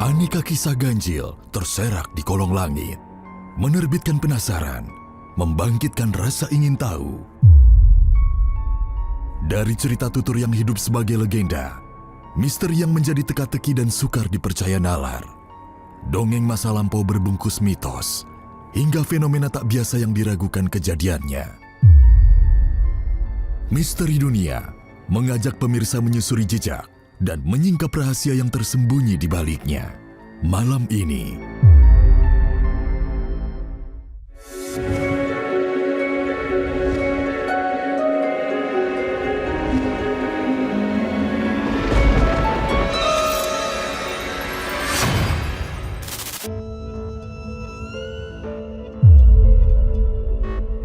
Aneka kisah ganjil terserak di kolong langit, menerbitkan penasaran, membangkitkan rasa ingin tahu. Dari cerita tutur yang hidup sebagai legenda, misteri yang menjadi teka-teki dan sukar dipercaya nalar, dongeng masa lampau berbungkus mitos, hingga fenomena tak biasa yang diragukan kejadiannya. Misteri Dunia mengajak pemirsa menyusuri jejak dan menyingkap rahasia yang tersembunyi di baliknya. Malam ini,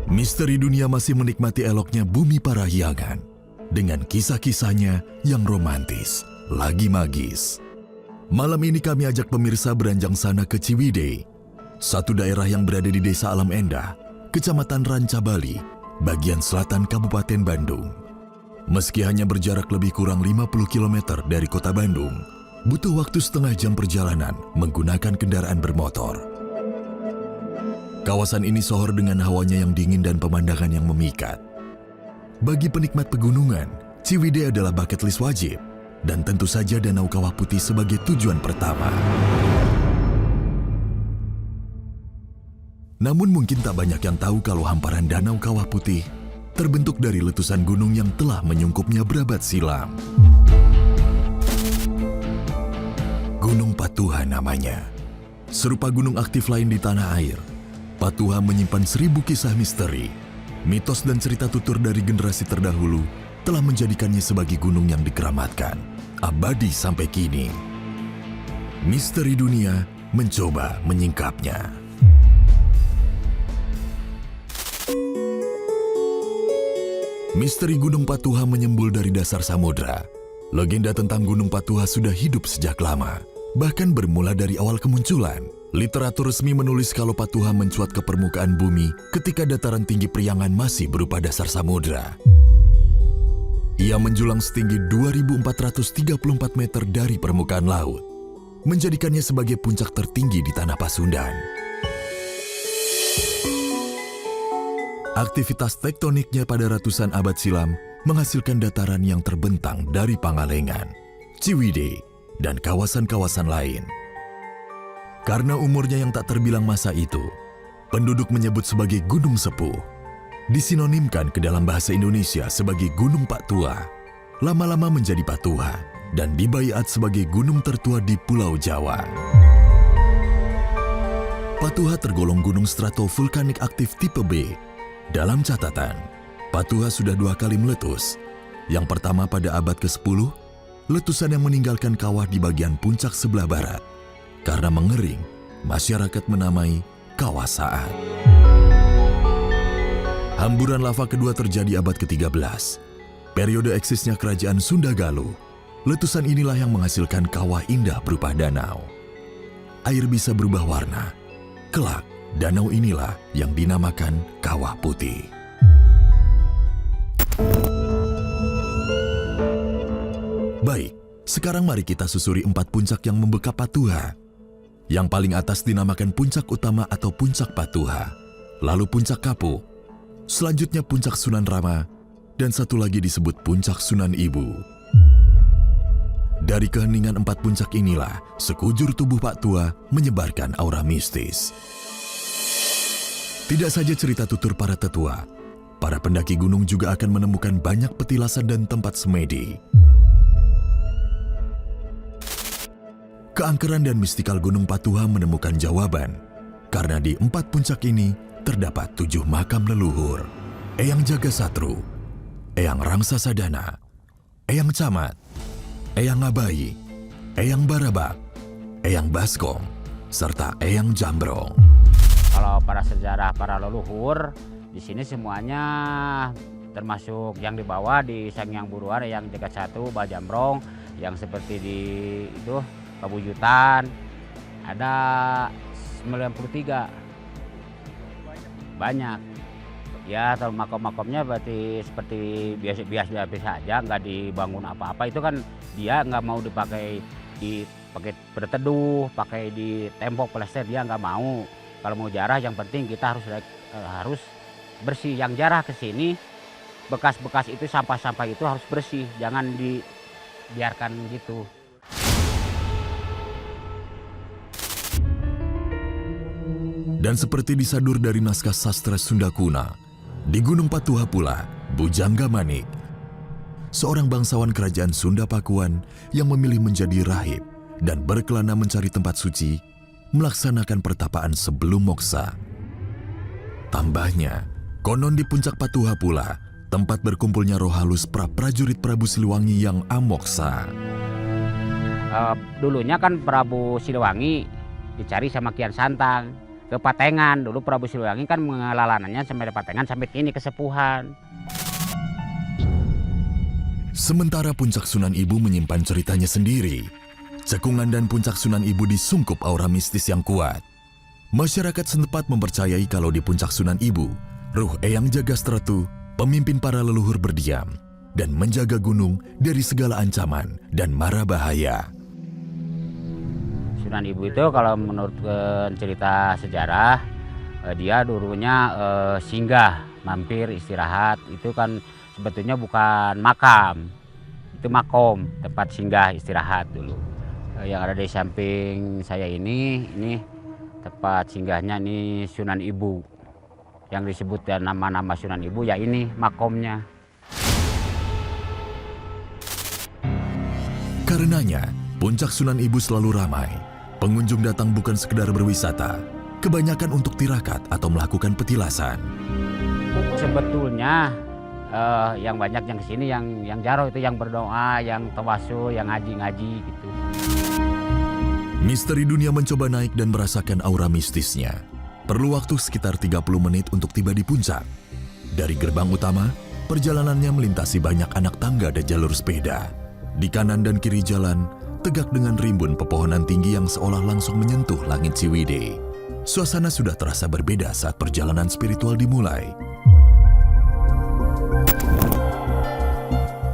Misteri Dunia masih menikmati eloknya bumi Parahyangan dengan kisah-kisahnya yang romantis, lagi magis. Malam ini kami ajak pemirsa beranjang sana ke Ciwidey, satu daerah yang berada di Desa Alam Endah, Kecamatan Ranca Bali, bagian selatan Kabupaten Bandung. Meski hanya berjarak lebih kurang 50 km dari kota Bandung, butuh waktu setengah jam perjalanan menggunakan kendaraan bermotor. Kawasan ini sohor dengan hawanya yang dingin dan pemandangan yang memikat. Bagi penikmat pegunungan, Ciwidey adalah bucket list wajib, dan tentu saja Danau Kawah Putih sebagai tujuan pertama. Namun mungkin tak banyak yang tahu kalau hamparan Danau Kawah Putih terbentuk dari letusan gunung yang telah menyungkupnya berabad silam. Gunung Patuha namanya. Serupa gunung aktif lain di tanah air, Patuha menyimpan 1000 kisah misteri. Mitos dan cerita tutur dari generasi terdahulu telah menjadikannya sebagai gunung yang dikeramatkan, abadi sampai kini. Misteri Dunia mencoba menyingkapnya. Misteri Gunung Patuha menyembul dari dasar samudra. Legenda tentang Gunung Patuha sudah hidup sejak lama, bahkan bermula dari awal kemunculan. Literatur resmi menulis kalau Patuha mencuat ke permukaan bumi ketika dataran tinggi Priangan masih berupa dasar samudra. Ia menjulang setinggi 2.434 meter dari permukaan laut, menjadikannya sebagai puncak tertinggi di tanah Pasundan. Aktivitas tektoniknya pada ratusan abad silam menghasilkan dataran yang terbentang dari Pangalengan, Ciwidey, dan kawasan-kawasan lain. Karena umurnya yang tak terbilang masa itu, penduduk menyebut sebagai Gunung Sepuh. Disinonimkan ke dalam bahasa Indonesia sebagai Gunung Paktua, lama-lama menjadi Patuha, dan dibaiat sebagai gunung tertua di Pulau Jawa. Patuha tergolong gunung stratovulkanik aktif tipe B. Dalam catatan, Patuha sudah 2 kali meletus. Yang pertama pada abad ke-10, letusan yang meninggalkan kawah di bagian puncak sebelah barat. Karena mengering, masyarakat menamai Kawah Saat. Hamburan lava kedua terjadi abad ke-13. Periode eksisnya kerajaan Sunda Galuh. Letusan inilah yang menghasilkan kawah indah berupa danau. Air bisa berubah warna. Kelak, danau inilah yang dinamakan Kawah Putih. Baik, sekarang mari kita susuri 4 puncak yang membekap Patuha. Yang paling atas dinamakan Puncak Utama atau Puncak Patuha, lalu Puncak Kapuk, selanjutnya Puncak Sunan Rama, dan satu lagi disebut Puncak Sunan Ibu. Dari keheningan 4 puncak inilah, sekujur tubuh Patuha menyebarkan aura mistis. Tidak saja cerita tutur para tetua, para pendaki gunung juga akan menemukan banyak petilasan dan tempat semedi. Keangkeran dan mistikal Gunung Patuha menemukan jawaban, karena di 4 puncak ini terdapat 7 makam leluhur. Eyang Jagasatru, Eyang Rangsasadana, Eyang Camat, Eyang Ngabayi, Eyang Barabak, Eyang Baskom, serta Eyang Jambrong. Kalau para sejarah, para leluhur, di sini semuanya termasuk yang dibawa di Sanghyang Buruan, Eyang Jagasatru, Bajambrong, yang seperti di itu Pabujutan ada 93. Banyak. Ya, kalau makom-makomnya berarti seperti biasa aja, nggak dibangun apa-apa. Itu kan dia nggak mau dipakai di pakai berteduh, pakai di tembok plester dia nggak mau. Kalau mau jarah yang penting kita harus bersih. Yang jarah ke sini bekas-bekas itu sampah-sampah itu harus bersih, jangan dibiarkan gitu. Dan seperti disadur dari naskah sastra Sunda kuna, di Gunung Patuha pula, Bujangga Manik, seorang bangsawan kerajaan Sunda Pakuan yang memilih menjadi rahib dan berkelana mencari tempat suci, melaksanakan pertapaan sebelum moksa. Tambahnya, konon di puncak Patuha pula, tempat berkumpulnya roh halus prajurit Prabu Siliwangi yang amoksa. Dulunya kan Prabu Siliwangi dicari sama Kian Santang ke Patengan. Dulu Prabu Siliwangi kan mengelalanya sampai Patengan sampai kini kesepuhan. Sementara Puncak Sunan Ibu menyimpan ceritanya sendiri. Cekungan dan Puncak Sunan Ibu disungkup aura mistis yang kuat. Masyarakat setempat mempercayai kalau di Puncak Sunan Ibu, ruh Eyang Jagastretu, pemimpin para leluhur berdiam dan menjaga gunung dari segala ancaman dan mara bahaya. Sunan Ibu itu kalau menurut cerita sejarah, dia dulunya singgah, mampir, istirahat. Itu kan sebetulnya bukan makam, itu makom, tempat singgah istirahat dulu. Yang ada di samping saya ini tempat singgahnya ini Sunan Ibu. Yang disebut ya nama-nama Sunan Ibu ya ini makomnya. Karenanya, Puncak Sunan Ibu selalu ramai. Pengunjung datang bukan sekedar berwisata, kebanyakan untuk tirakat atau melakukan petilasan. Sebetulnya yang banyak yang kesini yang jaro itu yang berdoa, yang tawasul, yang ngaji-ngaji gitu. Misteri dunia mencoba naik dan merasakan aura mistisnya. Perlu waktu sekitar 30 menit untuk tiba di puncak. Dari gerbang utama, perjalanannya melintasi banyak anak tangga dan jalur sepeda. Di kanan dan kiri jalan, tegak dengan rimbun pepohonan tinggi yang seolah langsung menyentuh langit Ciwidey. Suasana sudah terasa berbeda saat perjalanan spiritual dimulai.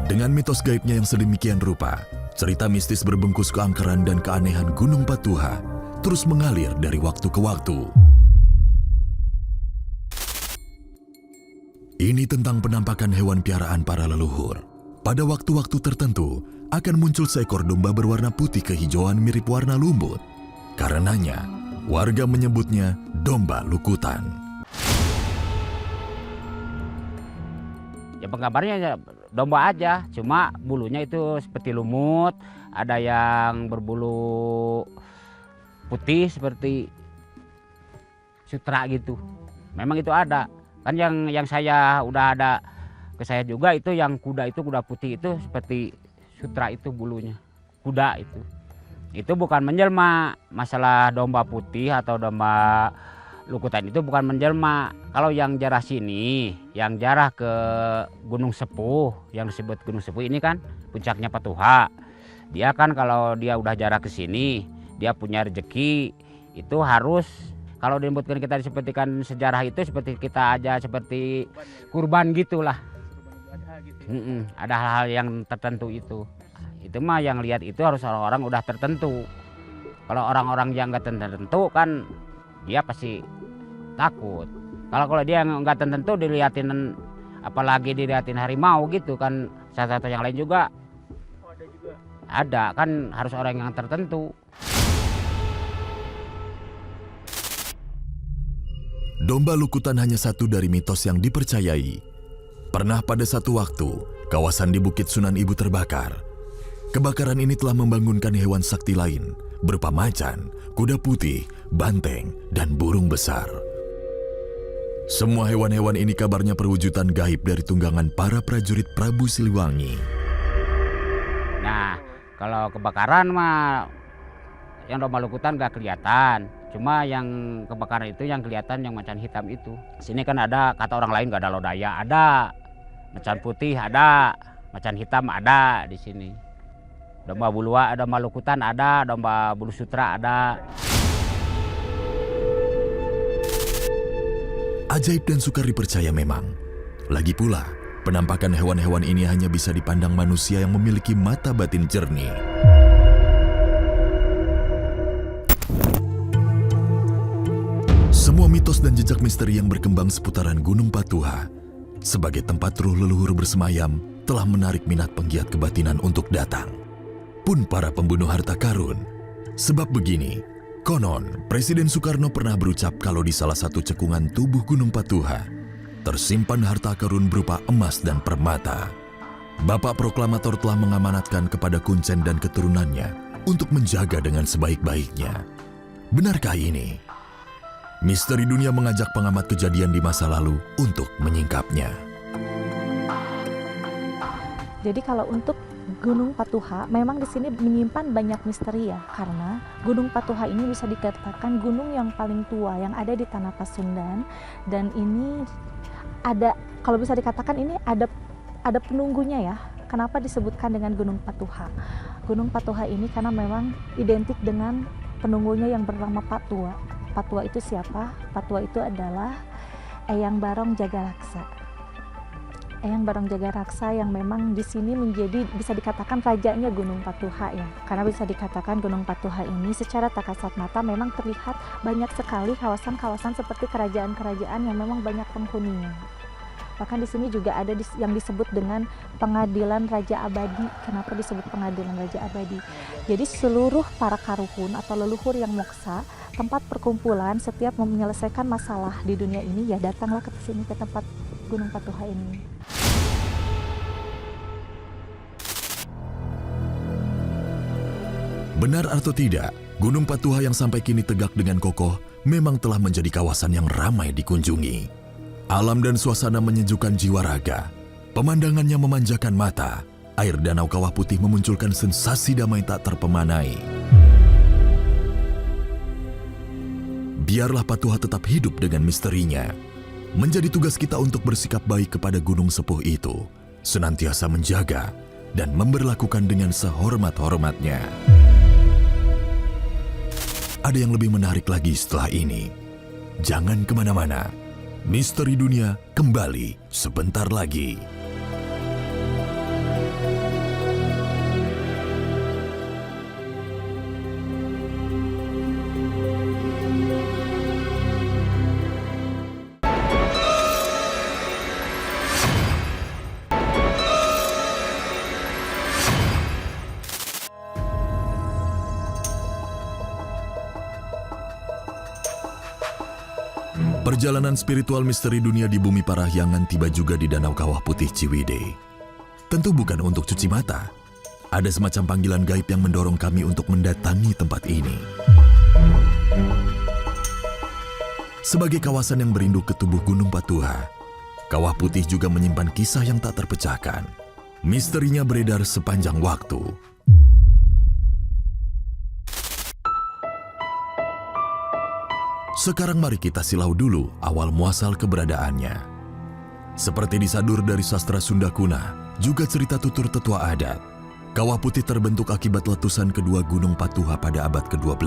Dengan mitos gaibnya yang sedemikian rupa, cerita mistis berbungkus keangkeran dan keanehan Gunung Patuha terus mengalir dari waktu ke waktu. Ini tentang penampakan hewan piaraan para leluhur. Pada waktu-waktu tertentu, akan muncul seekor domba berwarna putih kehijauan mirip warna lumut. Karenanya, warga menyebutnya domba lukutan. Ya penggambarnya domba aja, cuma bulunya itu seperti lumut, ada yang berbulu putih seperti sutra gitu. Memang itu ada. Kan yang saya udah ada ke saya juga itu yang kuda putih itu seperti sutra itu bulunya. Kuda itu. Itu bukan menjelma. Masalah domba putih atau domba lukutan itu bukan menjelma. Kalau yang jarah sini, yang jarah ke Gunung Sepuh, yang disebut Gunung Sepuh ini kan puncaknya Patuha. Dia kan kalau dia udah jarah ke sini, dia punya rezeki, itu harus kalau disebutkan kita sepertikan sejarah itu seperti kita aja seperti kurban gitulah. Ada hal-hal yang tertentu itu. Itu mah yang lihat itu harus orang-orang udah tertentu. Kalau orang-orang yang nggak tertentu kan dia pasti takut. Kalau dia nggak tertentu dilihatin, apalagi dilihatin harimau gitu kan, satu-satu yang lain juga. Ada kan harus orang yang tertentu. Domba lukutan hanya satu dari mitos yang dipercayai. Pernah pada satu waktu, kawasan di Bukit Sunan Ibu terbakar. Kebakaran ini telah membangunkan hewan sakti lain, berupa macan, kuda putih, banteng, dan burung besar. Semua hewan-hewan ini kabarnya perwujudan gaib dari tunggangan para prajurit Prabu Siliwangi. Nah, kalau kebakaran mah yang domba lukutan gak kelihatan. Cuma yang kebakaran itu yang kelihatan yang macan hitam itu. Sini kan ada, kata orang lain gak ada lodaya, ada. Macan putih ada, macan hitam ada di sini. Domba bulua, domba lukutan ada, domba bulu sutra ada. Ajaib dan sukar dipercaya memang. Lagi pula, penampakan hewan-hewan ini hanya bisa dipandang manusia yang memiliki mata batin jernih. Mitos dan jejak misteri yang berkembang seputaran Gunung Patuha sebagai tempat ruh leluhur bersemayam telah menarik minat penggiat kebatinan untuk datang. Pun para pembunuh harta karun. Sebab begini, konon Presiden Soekarno pernah berucap kalau di salah satu cekungan tubuh Gunung Patuha tersimpan harta karun berupa emas dan permata. Bapak proklamator telah mengamanatkan kepada Kuncen dan keturunannya untuk menjaga dengan sebaik-baiknya. Benarkah ini? Misteri Dunia mengajak pengamat kejadian di masa lalu untuk menyingkapnya. Jadi kalau untuk Gunung Patuha, memang di sini menyimpan banyak misteri ya, karena Gunung Patuha ini bisa dikatakan gunung yang paling tua yang ada di Tanah Pasundan, dan ini ada, kalau bisa dikatakan ini ada penunggunya ya. Kenapa disebutkan dengan Gunung Patuha? Gunung Patuha ini karena memang identik dengan penunggunya yang bernama Patua. Patua itu siapa? Patua itu adalah Eyang Barong Jagaraksa. Eyang Barong Jagaraksa yang memang di sini menjadi bisa dikatakan rajanya Gunung Patuha ya. Karena bisa dikatakan Gunung Patuha ini secara tak kasat mata memang terlihat banyak sekali kawasan-kawasan seperti kerajaan-kerajaan yang memang banyak penghuninya. Bahkan di sini juga ada yang disebut dengan Pengadilan Raja Abadi. Kenapa disebut Pengadilan Raja Abadi? Jadi seluruh para karuhun atau leluhur yang moksa, tempat perkumpulan setiap menyelesaikan masalah di dunia ini ya datanglah ke sini, ke tempat Gunung Patuha ini. Benar atau tidak, Gunung Patuha yang sampai kini tegak dengan kokoh memang telah menjadi kawasan yang ramai dikunjungi. Alam dan suasana menyejukkan jiwa raga. Pemandangannya memanjakan mata. Air danau Kawah Putih memunculkan sensasi damai tak terpemanai. Biarlah Patuha tetap hidup dengan misterinya. Menjadi tugas kita untuk bersikap baik kepada gunung sepuh itu, senantiasa menjaga dan memberlakukan dengan sehormat-hormatnya. Ada yang lebih menarik lagi setelah ini. Jangan kemana-mana. Misteri Dunia kembali sebentar lagi. Perjalanan spiritual misteri dunia di Bumi Parahyangan tiba juga di Danau Kawah Putih Ciwidey. Tentu bukan untuk cuci mata. Ada semacam panggilan gaib yang mendorong kami untuk mendatangi tempat ini. Sebagai kawasan yang berinduk ke tubuh Gunung Patuha, Kawah Putih juga menyimpan kisah yang tak terpecahkan. Misterinya beredar sepanjang waktu. Sekarang mari kita silau dulu awal muasal keberadaannya. Seperti disadur dari sastra Sunda Kuna, juga cerita tutur tetua adat, Kawah Putih terbentuk akibat letusan kedua Gunung Patuha pada abad ke-12.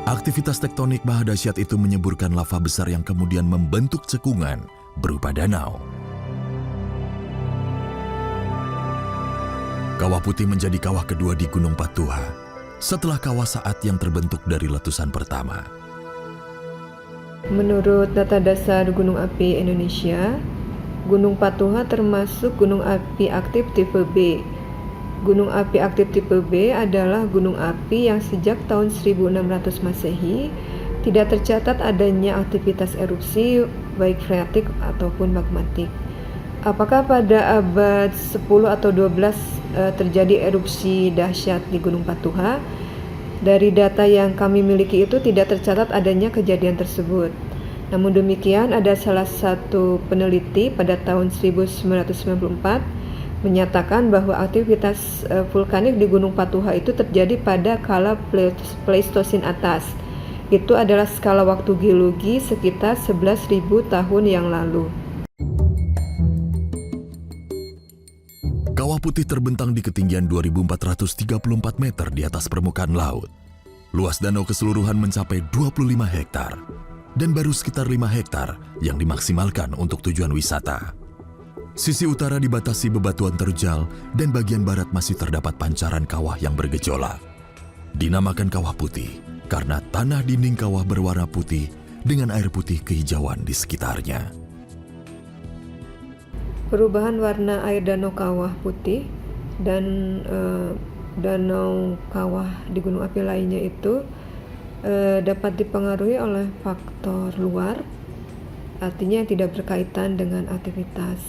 Aktivitas tektonik maha dahsyat itu menyemburkan lava besar yang kemudian membentuk cekungan berupa danau. Kawah Putih menjadi kawah kedua di Gunung Patuha setelah kawah Saat yang terbentuk dari letusan pertama. Menurut data dasar Gunung Api Indonesia, Gunung Patuha termasuk gunung api aktif tipe B. Gunung api aktif tipe B adalah gunung api yang sejak tahun 1600 Masehi tidak tercatat adanya aktivitas erupsi baik freatik ataupun magmatik. Apakah pada abad 10 atau 12 terjadi erupsi dahsyat di Gunung Patuha? Dari data yang kami miliki itu tidak tercatat adanya kejadian tersebut. Namun demikian, ada salah satu peneliti pada tahun 1994 menyatakan bahwa aktivitas vulkanik di Gunung Patuha itu terjadi pada kala Pleistosin atas. Itu adalah skala waktu geologi sekitar 11.000 tahun yang lalu. Kawah Putih terbentang di ketinggian 2.434 meter di atas permukaan laut. Luas danau keseluruhan mencapai 25 hektar. Dan baru sekitar 5 hektar yang dimaksimalkan untuk tujuan wisata. Sisi utara dibatasi bebatuan terjal dan bagian barat masih terdapat pancaran kawah yang bergejolak. Dinamakan Kawah Putih karena tanah dinding kawah berwarna putih dengan air putih kehijauan di sekitarnya. Perubahan warna air danau kawah putih dan danau kawah di gunung api lainnya itu dapat dipengaruhi oleh faktor luar, artinya tidak berkaitan dengan aktivitas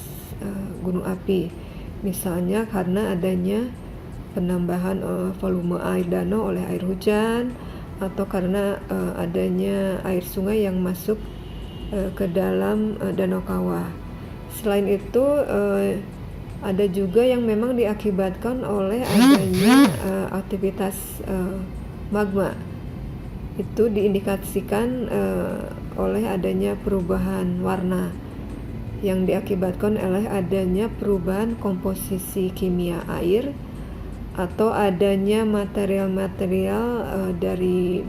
gunung api. Misalnya karena adanya penambahan volume air danau oleh air hujan, atau karena adanya air sungai yang masuk ke dalam danau kawah. Selain itu ada juga yang memang diakibatkan oleh adanya aktivitas magma. Itu diindikasikan oleh adanya perubahan warna yang diakibatkan oleh adanya perubahan komposisi kimia air atau adanya material-material dari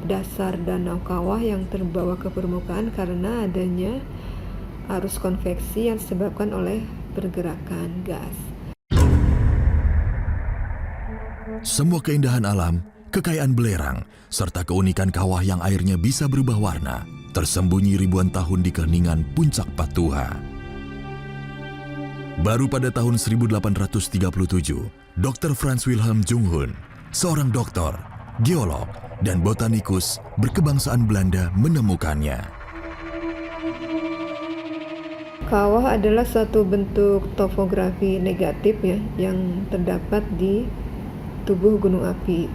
dasar danau kawah yang terbawa ke permukaan karena adanya arus konveksi yang disebabkan oleh pergerakan gas. Semua keindahan alam, kekayaan belerang, serta keunikan kawah yang airnya bisa berubah warna, tersembunyi ribuan tahun di keheningan puncak Patuha. Baru pada tahun 1837, Dr. Franz Wilhelm Junghun, seorang dokter, geolog, dan botanikus berkebangsaan Belanda menemukannya. Kawah adalah suatu bentuk topografi negatif ya, yang terdapat di tubuh gunung api.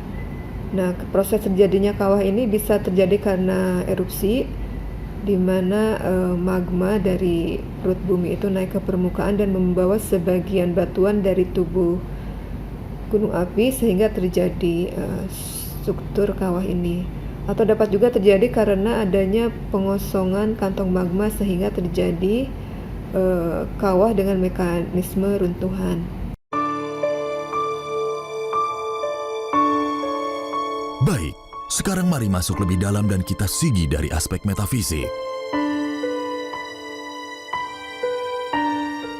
Nah, proses terjadinya kawah ini bisa terjadi karena erupsi, di mana magma dari perut bumi itu naik ke permukaan dan membawa sebagian batuan dari tubuh gunung api sehingga terjadi struktur kawah ini. Atau dapat juga terjadi karena adanya pengosongan kantong magma sehingga terjadi kawah dengan mekanisme runtuhan. Baik, sekarang mari masuk lebih dalam dan kita sigi dari aspek metafisik.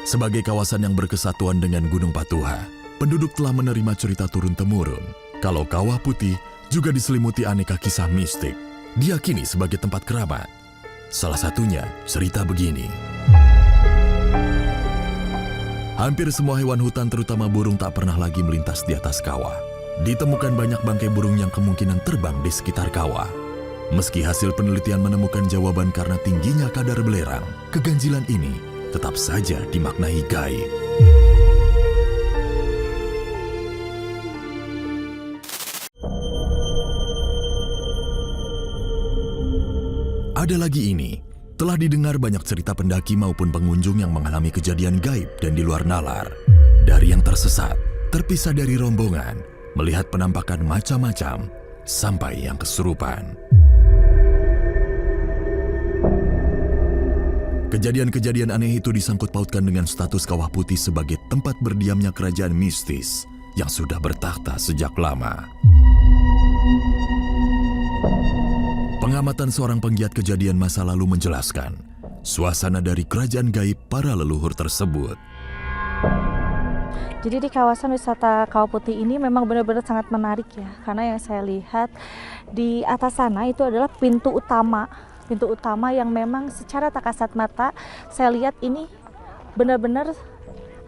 Sebagai kawasan yang berkesatuan dengan Gunung Patuha, penduduk telah menerima cerita turun-temurun kalau Kawah Putih juga diselimuti aneka kisah mistik, diyakini sebagai tempat keramat. Salah satunya cerita begini. Hampir semua hewan hutan terutama burung tak pernah lagi melintas di atas kawah. Ditemukan banyak bangkai burung yang kemungkinan terbang di sekitar kawah. Meski hasil penelitian menemukan jawaban karena tingginya kadar belerang, keganjilan ini tetap saja dimaknai gaib. Ada lagi ini, telah didengar banyak cerita pendaki maupun pengunjung yang mengalami kejadian gaib dan di luar nalar. Dari yang tersesat, terpisah dari rombongan, melihat penampakan macam-macam, sampai yang kesurupan. Kejadian-kejadian aneh itu disangkut pautkan dengan status Kawah Putih sebagai tempat berdiamnya kerajaan mistis yang sudah bertakhta sejak lama. Pengamatan seorang penggiat kejadian masa lalu menjelaskan, suasana dari kerajaan gaib para leluhur tersebut. Jadi di kawasan wisata Kawah Putih ini memang benar-benar sangat menarik ya, karena yang saya lihat di atas sana itu adalah pintu utama yang memang secara tak kasat mata saya lihat ini benar-benar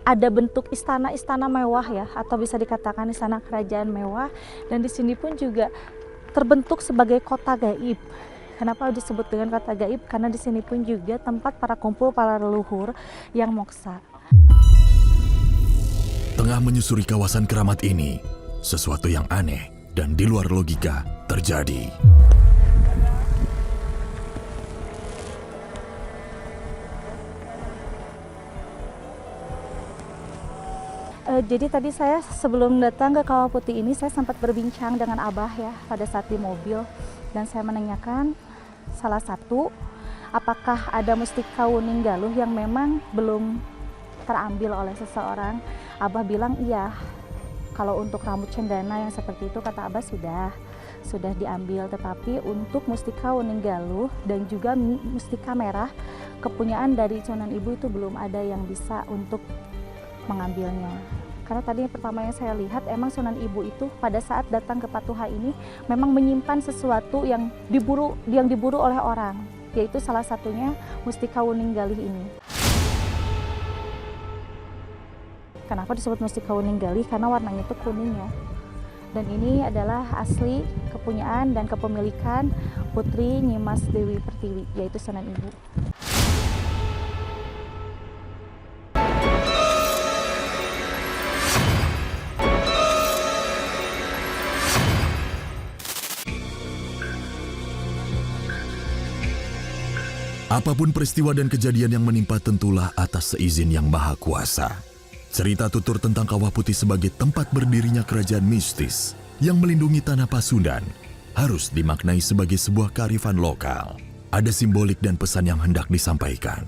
ada bentuk istana-istana mewah ya, atau bisa dikatakan istana kerajaan mewah, dan di sini pun juga terbentuk sebagai kota gaib. Kenapa disebut dengan kota gaib? Karena di sini pun juga tempat para kumpul para leluhur yang moksa. Tengah menyusuri kawasan keramat ini, sesuatu yang aneh dan di luar logika terjadi. Jadi tadi saya sebelum datang ke Kawah Putih ini, saya sempat berbincang dengan Abah ya pada saat di mobil, dan saya menanyakan salah satu, apakah ada mustika Wuning Galuh yang memang belum terambil oleh seseorang. Abah bilang iya, kalau untuk rambut cendana yang seperti itu kata Abah sudah diambil, tetapi untuk mustika Wuning Galuh dan juga mustika merah kepunyaan dari Sunan Ibu itu belum ada yang bisa untuk mengambilnya. Karena tadi pertama yang saya lihat, emang Sunan Ibu itu pada saat datang ke Patuha ini memang menyimpan sesuatu yang diburu oleh orang, yaitu salah satunya Mustika Wuning Galih ini. Kenapa disebut Mustika Wuning Galih? Karena warnanya itu kuning ya. Dan ini adalah asli kepunyaan dan kepemilikan Putri Nyimas Dewi Pertiwi, yaitu Sunan Ibu. Apapun peristiwa dan kejadian yang menimpa tentulah atas seizin Yang Maha Kuasa. Cerita tutur tentang Kawah Putih sebagai tempat berdirinya kerajaan mistis yang melindungi tanah Pasundan harus dimaknai sebagai sebuah kearifan lokal. Ada simbolik dan pesan yang hendak disampaikan.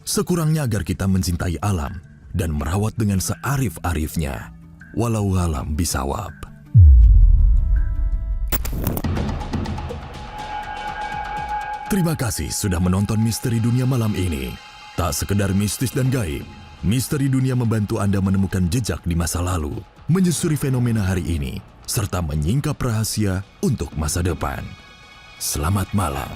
Sekurangnya agar kita mencintai alam dan merawat dengan searif-arifnya. Walau alam bisawab. Terima kasih sudah menonton Misteri Dunia malam ini. Tak sekedar mistis dan gaib, Misteri Dunia membantu Anda menemukan jejak di masa lalu, menyusuri fenomena hari ini, serta menyingkap rahasia untuk masa depan. Selamat malam.